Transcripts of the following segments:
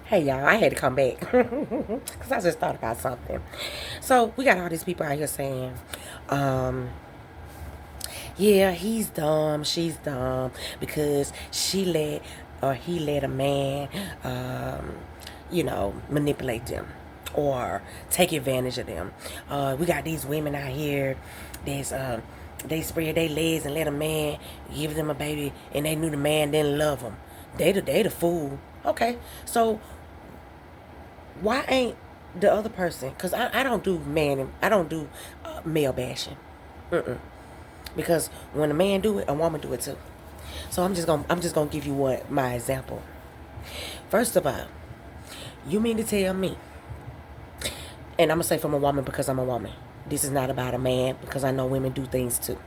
Hey y'all, I had to come back because I just thought about something. So we got all these people out here saying, um, yeah, he's dumb, she's dumb because she let or he let a man, manipulate them or take advantage of them. We got these women out here that's they spread their legs and let a man give them a baby, and they knew the man didn't love them. They the fool. Okay, so why ain't the other person? Because I don't do I don't do male bashing. Mm-mm. Because when a man do it, a woman do it too. So I'm just gonna give you what my example. First of all, you mean to tell me, and I'm gonna say from a woman because I'm a woman. This is not about a man because I know women do things too.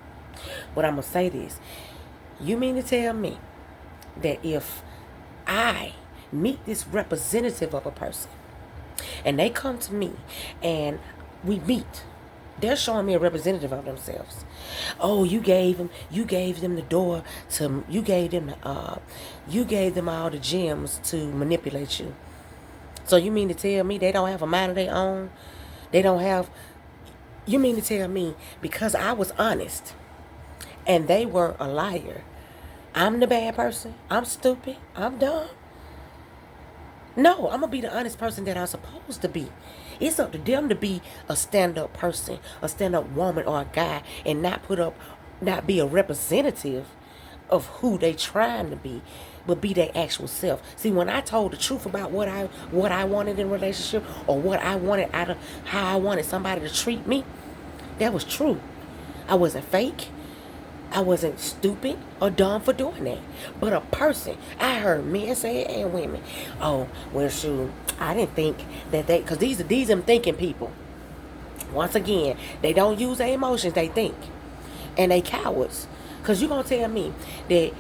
But I'm gonna say this. You mean to tell me that if I meet this representative of a person and they come to me and we meet, they're showing me a representative of themselves. Oh, you gave them the door to, you gave them all the gems to manipulate you. So you mean to tell me they don't have a mind of their own? They don't have, you mean to tell me because I was honest and they were a liar, I'm the bad person? I'm stupid? I'm dumb? No, I'm gonna be the honest person that I'm supposed to be. It's up to them to be a stand-up person, a stand-up woman or a guy, and not be a representative of who they trying to be, but be their actual self. See, when I told the truth about what I wanted in a relationship or what I wanted out of how I wanted somebody to treat me, that was true. I wasn't fake. I wasn't stupid or dumb for doing that. But a person, I heard men say it and women. Oh, well, shoot, I didn't think that because these them thinking people. Once again, they don't use their emotions, they think. And they cowards. Because you going to tell me that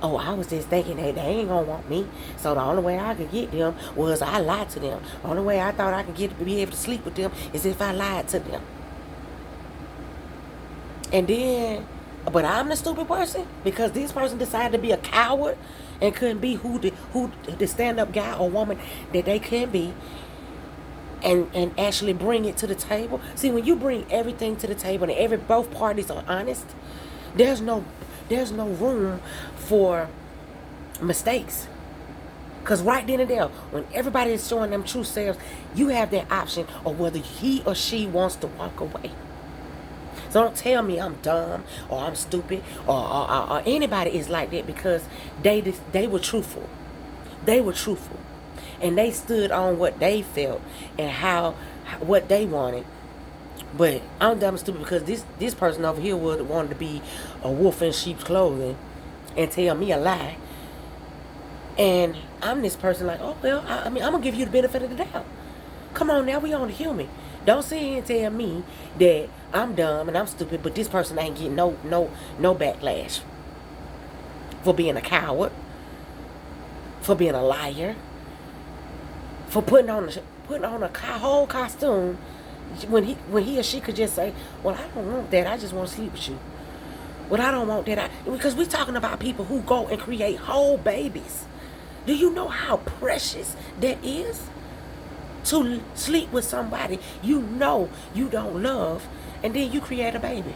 oh, I was just thinking that they ain't going to want me. So the only way I could get them was I lied to them. The only way I thought I could be able to sleep with them is if I lied to them. And then, but I'm the stupid person because this person decided to be a coward and couldn't be who the stand up guy or woman that they can be, and actually bring it to the table. See, when you bring everything to the table and both parties are honest, there's no room for mistakes. Because right then and there, when everybody is showing them true selves, you have that option of whether he or she wants to walk away. So don't tell me I'm dumb or I'm stupid or anybody is like that because they were truthful. They were truthful. And they stood on what they felt and what they wanted. But I'm dumb and stupid because this person over here wanted to be a wolf in sheep's clothing and tell me a lie. And I'm this person like, oh, well, I'm going to give you the benefit of the doubt. Come on now, we on the human. Don't sit here and tell me that I'm dumb and I'm stupid, but this person ain't getting no backlash for being a coward, for being a liar, for putting on a whole costume when he or she could just say, well, I don't want that. I just want to sleep with you. Well, I don't want that. Because we're talking about people who go and create whole babies. Do you know how precious that is? To sleep with somebody you know you don't love, and then you create a baby.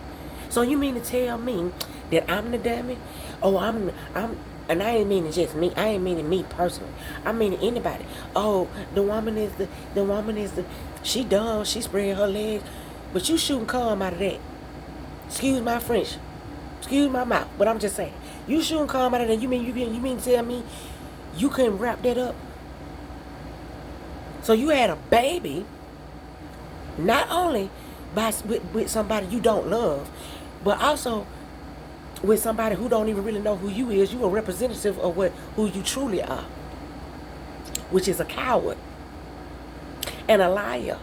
So you mean to tell me that I'm the dummy? Oh, and I ain't meaning just me. I ain't meaning me personally. I mean anybody. Oh, the woman is the she dumb. She spread her legs, but you shooting cum out of that. Excuse my French. Excuse my mouth. But I'm just saying, you shooting cum out of that. You mean to tell me you couldn't wrap that up? So you had a baby, not only with somebody you don't love, but also with somebody who don't even really know who you is. You a representative of who you truly are, which is a coward and a liar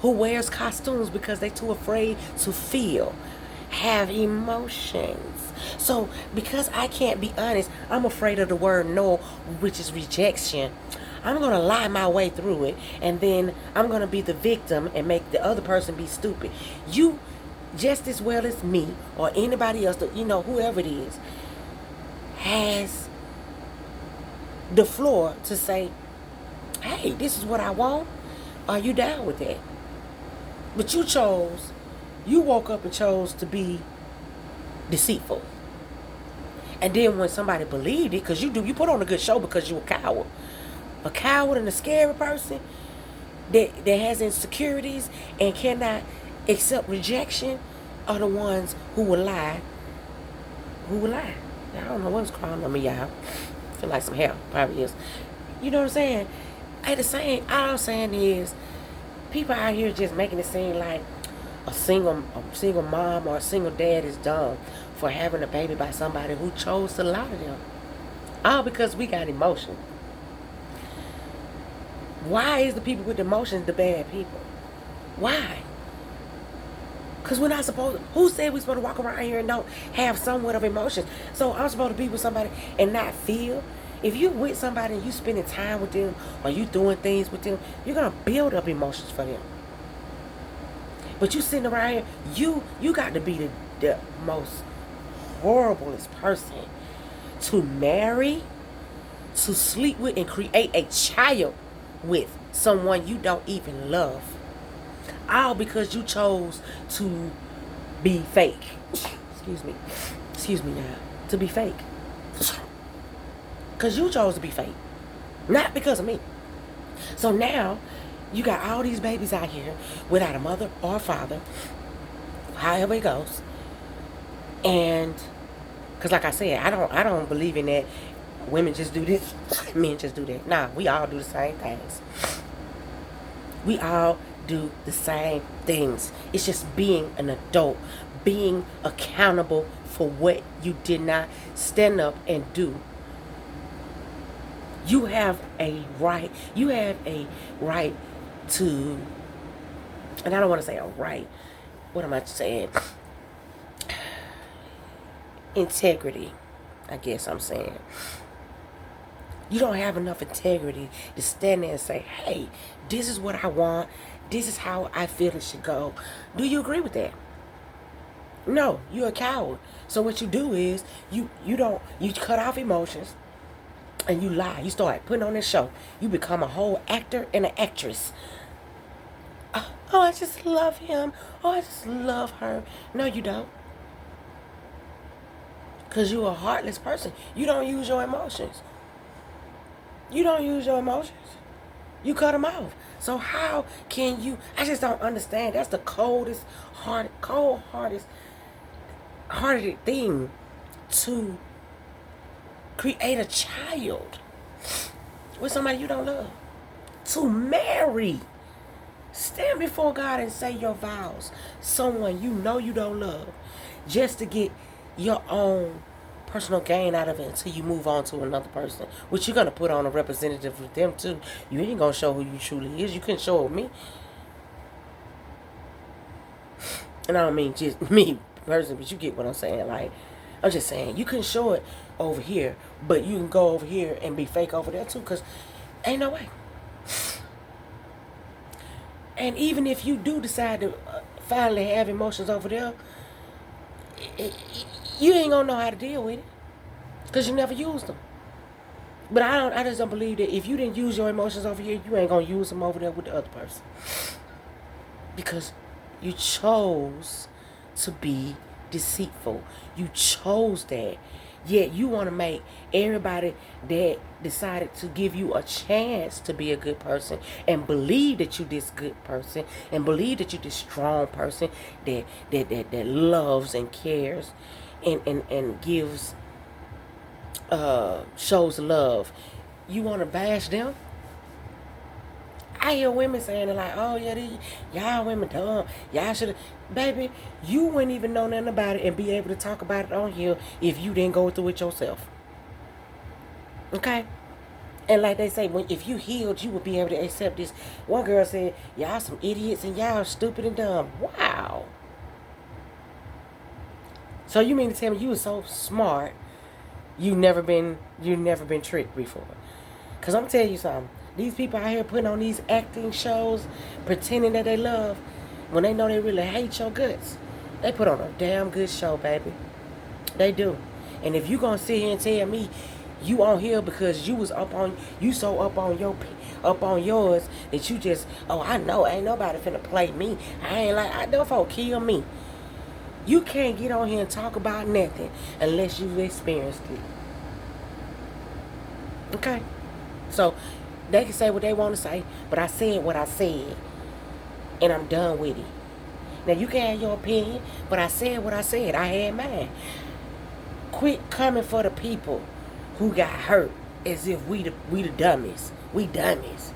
who wears costumes because they too afraid to feel, have emotions. So because I can't be honest, I'm afraid of the word no, which is rejection. I'm going to lie my way through it, and then I'm going to be the victim and make the other person be stupid. You, just as well as me or anybody else, whoever it is, has the floor to say, hey, this is what I want. Are you down with that? But you woke up and chose to be deceitful. And then when somebody believed it, because you put on a good show because you're a coward. A coward and a scary person that has insecurities and cannot accept rejection are the ones who will lie. Who will lie? I don't know what's crawling on me, y'all. I feel like some hell probably is. You know what I'm saying? All I'm saying is, people out here just making it seem like a single mom or a single dad is dumb for having a baby by somebody who chose to lie to them. All because we got emotion. Why is the people with emotions the bad people? Why? Because we're not supposed to. Who said we're supposed to walk around here and don't have somewhat of emotions? So I'm supposed to be with somebody and not feel? If you with somebody and you spending time with them or you doing things with them, you're going to build up emotions for them. But you sitting around here, you got to be the most horriblest person to marry, to sleep with, and create a child with someone you don't even love. All because you chose to be fake. Excuse me now. To be fake. Because you chose to be fake. Not because of me. So now, you got all these babies out here without a mother or a father. However it goes. And, because like I said, I don't believe in that women just do this, men just do that. Nah, we all do the same things. We all do the same things. It's just being an adult, being accountable for what you did not stand up and do. You have a right to, and I don't want to say a right, what am I saying? Integrity, I guess I'm saying. You don't have enough integrity to stand there and say, hey, this is what I want. This is how I feel it should go. Do you agree with that? No, you're a coward. So what you do is you cut off emotions and you lie. You start putting on this show. You become a whole actor and an actress. Oh, I just love him. Oh, I just love her. No, you don't. Because you're a heartless person. You don't use your emotions. You don't use your emotions. You cut them off. So how can you? I just don't understand. That's the coldest hearted thing to create a child with somebody you don't love. To marry. Stand before God and say your vows. Someone you know you don't love. Just to get your own personal gain out of it until you move on to another person. Which you're going to put on a representative with them too. You ain't going to show who you truly is. You couldn't show it with me. And I don't mean just me personally, but you get what I'm saying. Like, I'm just saying, you couldn't show it over here, but you can go over here and be fake over there too, because ain't no way. And even if you do decide to finally have emotions over there, you ain't gonna know how to deal with it, because you never used them. But I just don't believe that if you didn't use your emotions over here, you ain't gonna use them over there with the other person, because you chose to be deceitful. You chose that. Yet you want to make everybody that decided to give you a chance to be a good person and believe that you this good person and believe that you this strong person that loves and cares and gives shows love. You want to bash them? I hear women saying it like, oh yeah, y'all women dumb. Y'all should have. Baby, you wouldn't even know nothing about it and be able to talk about it on here if you didn't go through it yourself. Okay? And like they say, if you healed, you would be able to accept this. One girl said, y'all some idiots and y'all stupid and dumb. Wow. So you mean to tell me you were so smart, you never been tricked before? Because I'm going to tell you something. These people out here putting on these acting shows, pretending that they love, when they know they really hate your guts. They put on a damn good show, baby. They do. And if you going to sit here and tell me You on here because you so up on yours that you just, oh, I know ain't nobody finna play me. I ain't like, I know folk kill me. You can't get on here and talk about nothing unless you've experienced it. Okay? So they can say what they want to say, but I said what I said, and I'm done with it. Now you can have your opinion, but I said what I said. I had mine. Quit coming for the people who got hurt as if we the dummies. We dummies.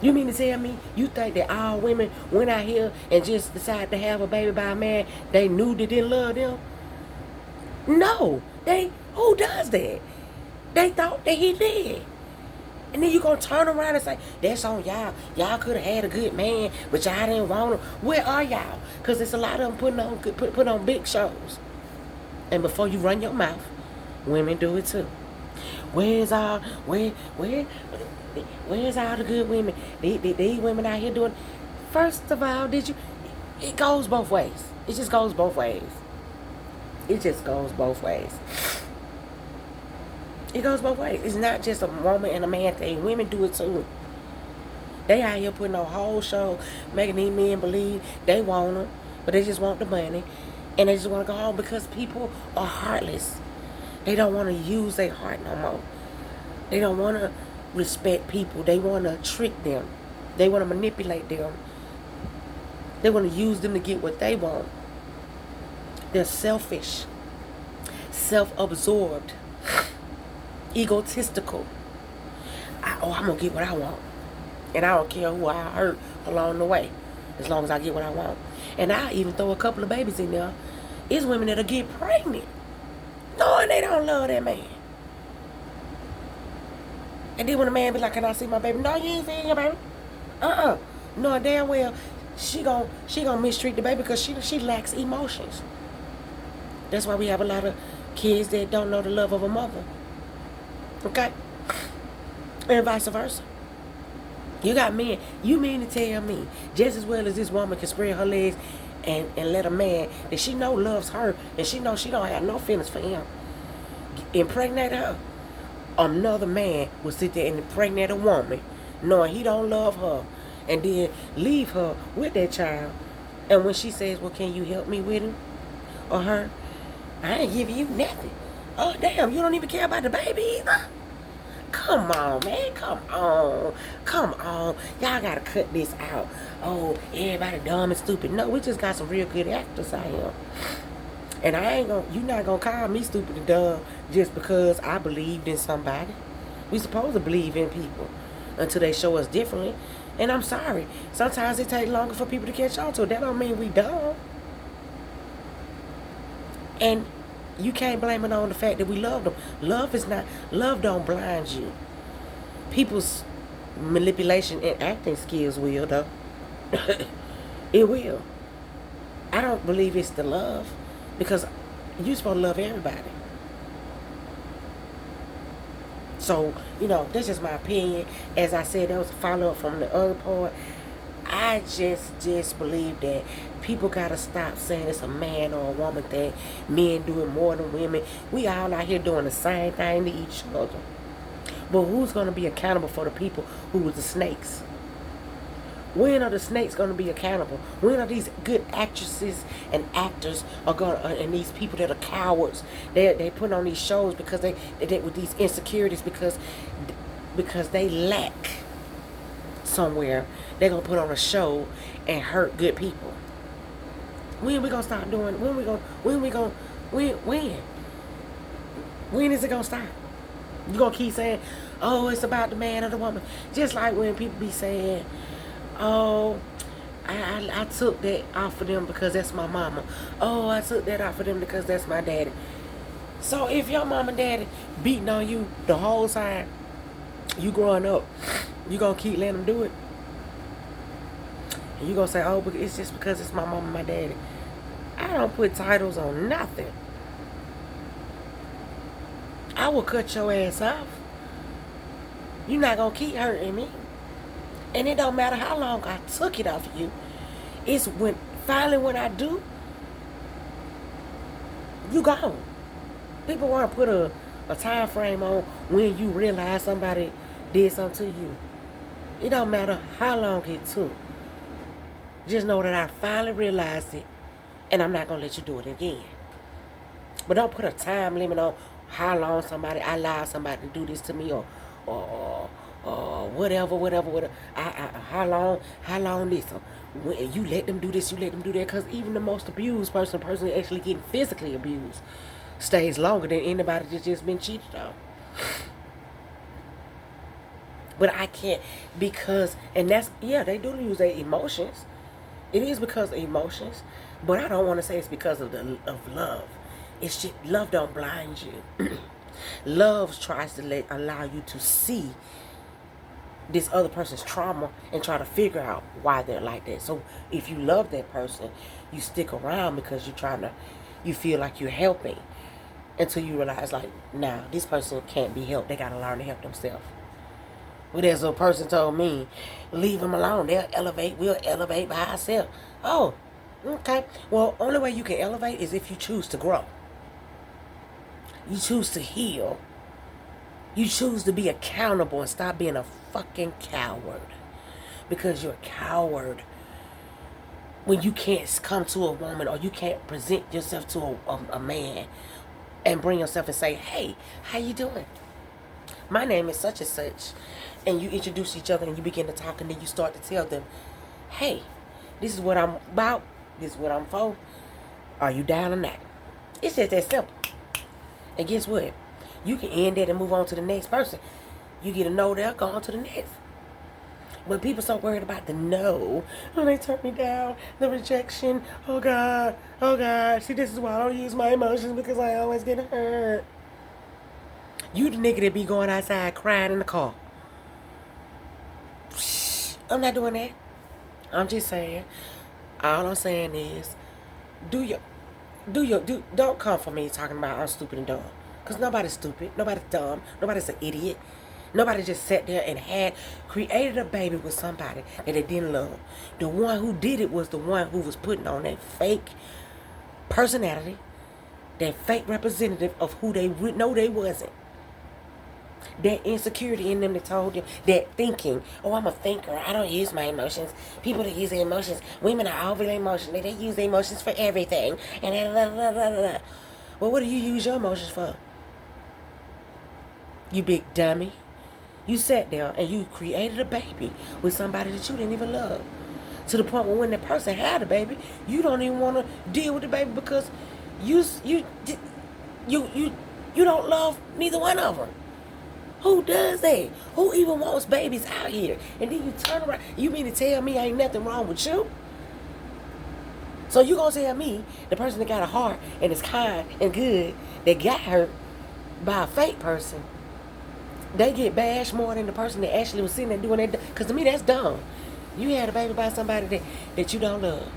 You mean to tell me you think that all women went out here and just decided to have a baby by a man they knew they didn't love them? No. Who does that? They thought that he did. And then you gonna turn around and say, that's on y'all. Y'all could have had a good man, but y'all didn't want him. Where are y'all? Because there's a lot of them putting on big shows. And before you run your mouth, women do it too. Where's all the good women? These women out here doing. First of all, it goes both ways. It just goes both ways. It just goes both ways. It goes both ways. It's not just a woman and a man thing. Women do it too. They out here putting on a whole show, making these men believe they want them, but they just want the money. And they just want to go home because people are heartless. They don't want to use their heart no more. They don't want to respect people. They want to trick them. They want to manipulate them. They want to use them to get what they want. They're selfish, self-absorbed, egotistical. I'm going to get what I want. And I don't care who I hurt along the way, as long as I get what I want. And I even throw a couple of babies in there. It's women that'll get pregnant knowing they don't love that man. And then when a man be like, can I see my baby? No, you ain't seeing your baby. Knowing damn well she gon' mistreat the baby because she lacks emotions. That's why we have a lot of kids that don't know the love of a mother. Okay? And vice versa. You got men. You mean to tell me, just as well as this woman can spread her legs and let a man that she know loves her and she know she don't have no feelings for him impregnate her, another man will sit there and impregnate a woman knowing he don't love her and then leave her with that child. And when she says, well, can you help me with him or her? I ain't giving you nothing. Oh, damn, you don't even care about the baby either? Come on, man. Come on. Y'all gotta cut this out. Oh, everybody dumb and stupid. No, we just got some real good actors out here. And you're not gonna call me stupid and dumb just because I believed in somebody. We supposed to believe in people until they show us differently. And I'm sorry. Sometimes it takes longer for people to catch on to it. That don't mean we dumb. And you can't blame it on the fact that we love them. Love don't blind you. People's manipulation and acting skills will, though. It will. I don't believe it's the love because you're supposed to love everybody. So, that's just my opinion. As I said, that was a follow-up from the other part. I just believe that people gotta stop saying it's a man or a woman thing. Men do it more than women. We all out here doing the same thing to each other. But who's gonna be accountable for the people who was the snakes? When are the snakes gonna be accountable? When are these good actresses and actors and these people that are cowards? They put on these shows because they with these insecurities because they lack somewhere. They're gonna put on a show and hurt good people. When we gonna stop doing? When is it gonna stop? You gonna keep saying, oh, it's about the man or the woman? Just like when people be saying, oh, I took that off of them because that's my mama. Oh, I took that off of them because that's my daddy. So if your mama and daddy beating on you the whole time you growing up, you gonna keep letting them do it? And you gonna say, oh, but it's just because it's my mama and my daddy. I don't put titles on nothing. I will cut your ass off. You're not gonna keep hurting me. And it don't matter how long I took it off of you. It's when I do, you gone. People want to put a a time frame on when you realize somebody did something to you. It don't matter how long it took. Just know that I finally realized it, and I'm not gonna let you do it again. But don't put a time limit on how long I allow somebody to do this to me, or whatever. How long this? Or when you let them do this, you let them do that. Because even the most abused person actually getting physically abused, stays longer than anybody that's just been cheated on. But I can't, because, and that's, yeah, they do use their emotions. It is because of emotions, but I don't want to say it's because of love. It's just, love don't blind you. Love tries to allow you to see this other person's trauma and try to figure out why they're like that. So if you love that person, you stick around because you feel like you're helping, until you realize, like, nah, this person can't be helped. They got to learn to help themselves. Well, there's a person told me, leave them alone. We'll elevate by ourselves. Oh, okay. Well, only way you can elevate is if you choose to grow. You choose to heal. You choose to be accountable and stop being a fucking coward. Because you're a coward when you can't come to a woman, or you can't present yourself to a man and bring yourself and say, hey, how you doing? My name is such and such. And you introduce each other and you begin to talk, and then you start to tell them, hey, this is what I'm about. This is what I'm for. Are you down or not? It's just that simple. And guess what? You can end that and move on to the next person. You get a no there, go on to the next. But people so worried about the no. Oh, they turned me down. The rejection. Oh, God. Oh, God. See, this is why I don't use my emotions, because I always get hurt. You the nigga that be going outside crying in the car. I'm not doing that. I'm just saying. All I'm saying is, don't come for me talking about I'm stupid and dumb. Because nobody's stupid. Nobody's dumb. Nobody's an idiot. Nobody just sat there and created a baby with somebody that they didn't love. The one who did it was the one who was putting on that fake personality, that fake representative of who they know they wasn't. That insecurity in them that told them, that thinking, oh, I'm a thinker, I don't use my emotions. People that use their emotions, women are overly emotional. They use their emotions for everything. And blah, blah, blah, blah. Well, what do you use your emotions for? You big dummy. You sat there and you created a baby with somebody that you didn't even love. To the point where when that person had a baby, you don't even want to deal with the baby because you don't love neither one of them. Who does that? Who even wants babies out here? And then you turn around. You mean to tell me ain't nothing wrong with you? So you gonna tell me the person that got a heart and is kind and good, that got hurt by a fake person, they get bashed more than the person that actually was sitting there doing that? Because to me, that's dumb. You had a baby by somebody that you don't love.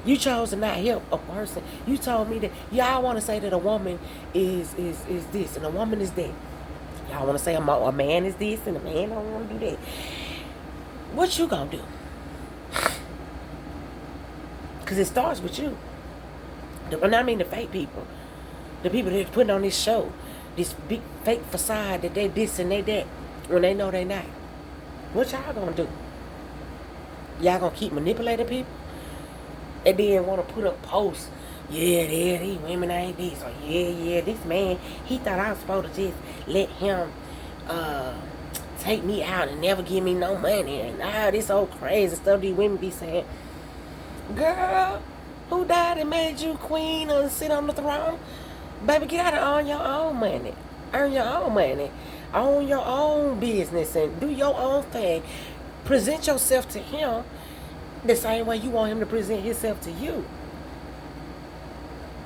You chose to not help a person. You told me that y'all want to say that a woman is this and a woman is that. Y'all want to say a man is this and a man don't want to do that. What you gonna do? Because it starts with you. I mean the fake people. The people that's putting on this show. This big fake facade that they this and they that. When they know they not. What y'all gonna do? Y'all gonna keep manipulating people? And then want to put up posts. Yeah, these women ain't this. Or yeah, this man, he thought I was supposed to just let him take me out and never give me no money. And all this old crazy stuff these women be saying. Girl, who died and made you queen or sit on the throne? Baby, get out and earn your own money. Earn your own money. Own your own business and do your own thing. Present yourself to him the same way you want him to present himself to you.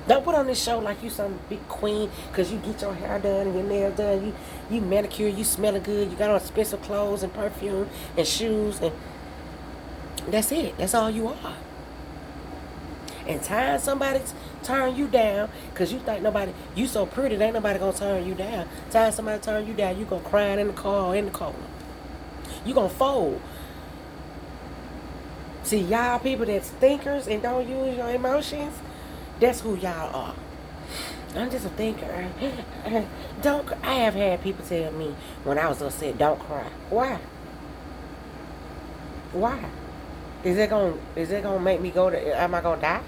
Don't put on this show like you some big queen because you get your hair done and your nails done. You manicure, you smelling good, you got on expensive clothes and perfume and shoes, and that's it. That's all you are. And time somebody turn you down because you think you so pretty, ain't nobody gonna turn you down. Time somebody turn you down, you gonna cry in the car or in the corner. You gonna fold. See, y'all people that's thinkers and don't use your emotions, that's who y'all are. I'm just a thinker. Don't. I have had people tell me when I was upset, don't cry. Why? Why? Is it gonna make me go to? Am I gonna die?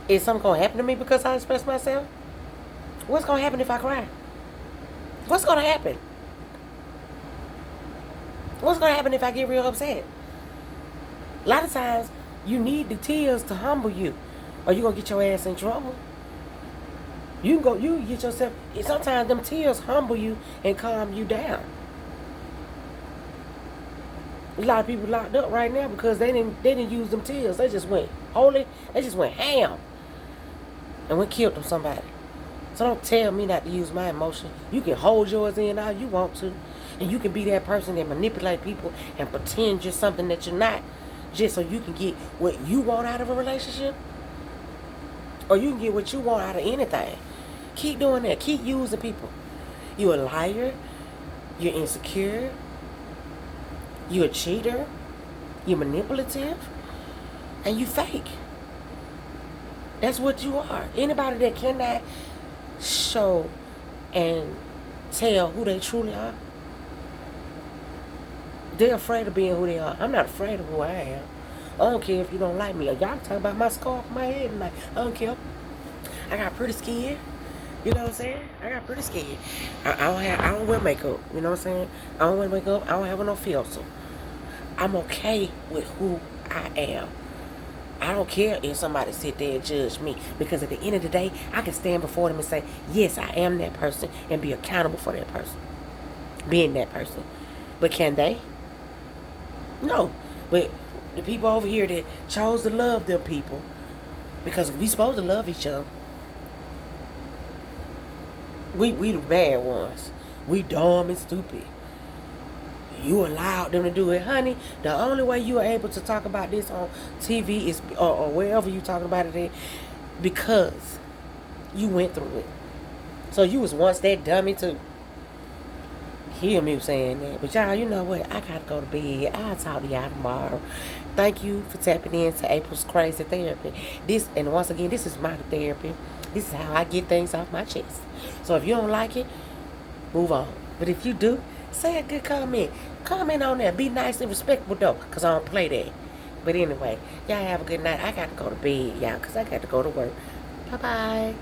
Is something gonna happen to me because I express myself? What's gonna happen if I cry? What's gonna happen? What's gonna happen if I get real upset? A lot of times you need the tears to humble you, or you gonna get your ass in trouble. You get yourself. Sometimes them tears humble you and calm you down. A lot of people locked up right now because they didn't use them tears. They just went holy. They just went ham and went killed them somebody. So don't tell me not to use my emotion. You can hold yours in all you want to, and you can be that person that manipulate people and pretend you're something that you're not, just so you can get what you want out of a relationship, or you can get what you want out of anything. Keep doing that. Keep using people. You a liar. You're insecure. You a cheater. You manipulative. And you fake. That's what you are. Anybody that cannot show and tell who they truly are, they're afraid of being who they are. I'm not afraid of who I am. I don't care if you don't like me. Y'all talking about my scarf on my head tonight. I don't care. I got pretty skin. You know what I'm saying? I got pretty skin. I don't wear makeup. You know what I'm saying? I don't wear makeup. I don't have no filter. I'm okay with who I am. I don't care if somebody sit there and judge me, because at the end of the day, I can stand before them and say, yes, I am that person, and be accountable for that person, being that person. But can they? No. But the people over here that chose to love them people, because we supposed to love each other. We the bad ones. We dumb and stupid. You allowed them to do it, honey. The only way you are able to talk about this on TV is, or wherever you talking about it at, because you went through it. So you was once that dummy to hear me saying that. But y'all, you know what? I gotta go to bed. I'll talk to y'all tomorrow. Thank you for tapping into April's Crazy Therapy. And once again, this is my therapy. This is how I get things off my chest. So if you don't like it, move on. But if you do, say a good comment. Comment on there. Be nice and respectful though, because I don't play that. But anyway, y'all have a good night. I got to go to bed, y'all, because I got to go to work. Bye-bye.